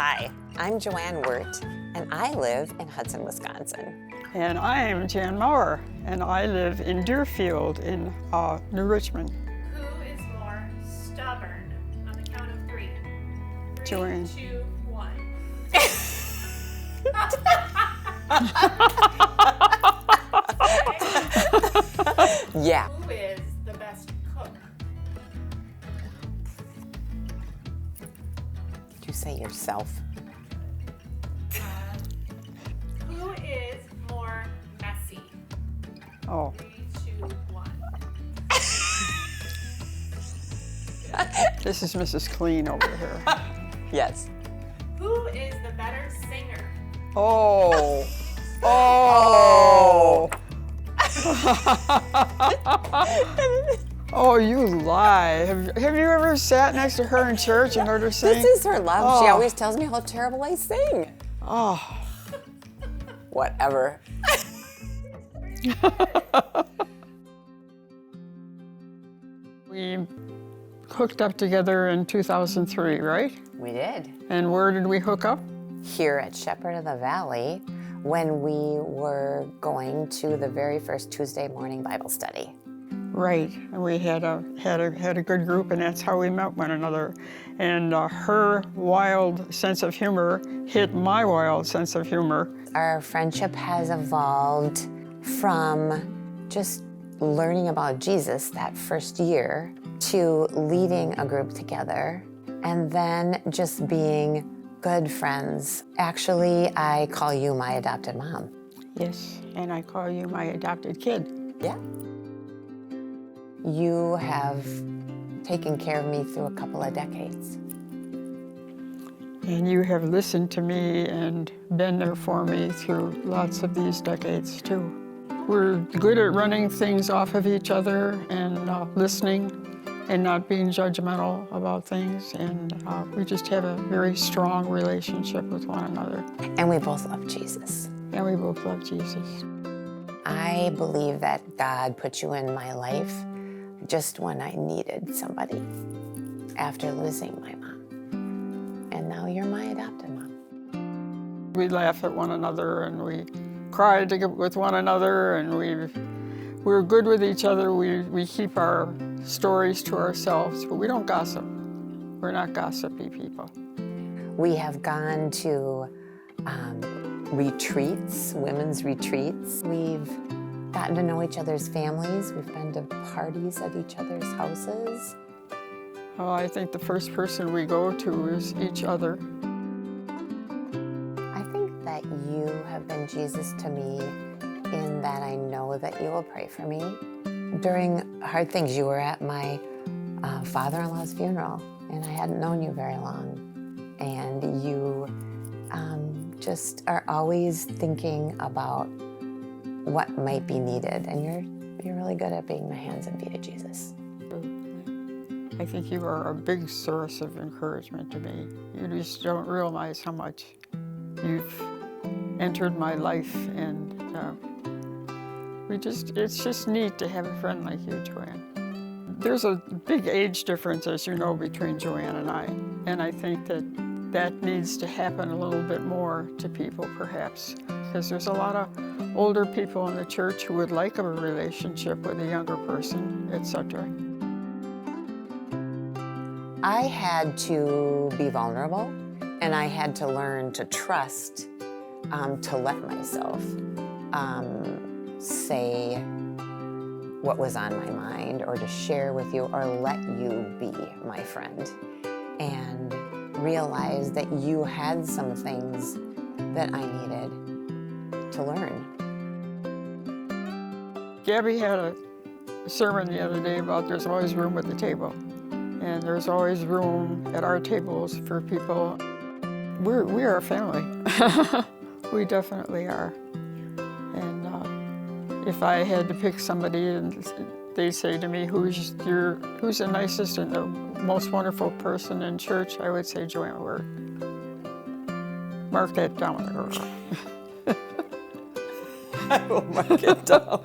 Hi, I'm JoAnn Wirt, and I live in Hudson, Wisconsin. And I am Jann and I live in Deerfield in New Richmond. Who is more stubborn on the count of three? JoAnn. 3, 2, 1. Yeah. Who is the best cook? Did you say yourself? Who is more messy? Oh, 3, 2, 1. this is Mrs. Clean over here. Yes. Who is the better singer? Oh, oh. Oh, you lie. Have you ever sat next to her in church and heard her sing? This is her love. She Oh. always tells me how terrible I sing. Oh, Whatever. we hooked up together in 2003, right? We did. And where did we hook up? Here at Shepherd of the Valley, when we were going to the very first Tuesday morning Bible study. Right, and we had a good group, and that's how we met one another. And her wild sense of humor hit my wild sense of humor. Our friendship has evolved from just learning about Jesus that first year to leading a group together and then just being good friends. Actually, I call you my adopted mom. Yes, and I call you my adopted kid. Yeah. You have taken care of me through a couple of decades. And you have listened to me and been there for me through lots of these decades too. We're good at running things off of each other and listening and not being judgmental about things. And we just have a very strong relationship with one another. And we both love Jesus. And we both love Jesus. I believe that God put you in my life just when I needed somebody after losing my mom. And now you're my adopted mom. We laugh at one another and we cry with one another, and we're good with each other. We keep our stories to ourselves, but we don't gossip. We're not gossipy people. We have gone to retreats, women's retreats. We've gotten to know each other's families. We've been to parties at each other's houses. Oh, I think the first person we go to is each other. I think that you have been Jesus to me in that I know that you will pray for me. During hard things, you were at my father-in-law's funeral, and I hadn't known you very long. And you just are always thinking about what might be needed, and you're really good at being the hands and feet of Jesus. I think you are a big source of encouragement to me. You just don't realize how much you've entered my life, and it's just neat to have a friend like you, JoAnn. There's a big age difference, as you know, between JoAnn and I think that needs to happen a little bit more to people, perhaps, because there's a lot of older people in the church who would like a relationship with a younger person, etc. I had to be vulnerable, and I had to learn to trust, to let myself say what was on my mind, or to share with you, or let you be my friend, and realize that you had some things that I needed to learn. Gabby had a sermon the other day about there's always room at the table. And there's always room at our tables for people. We are a family. We definitely are. And if I had to pick somebody and they say to me, who's the nicest and the most wonderful person in church, I would say JoAnn Wirt. Mark that down. I will mark it down.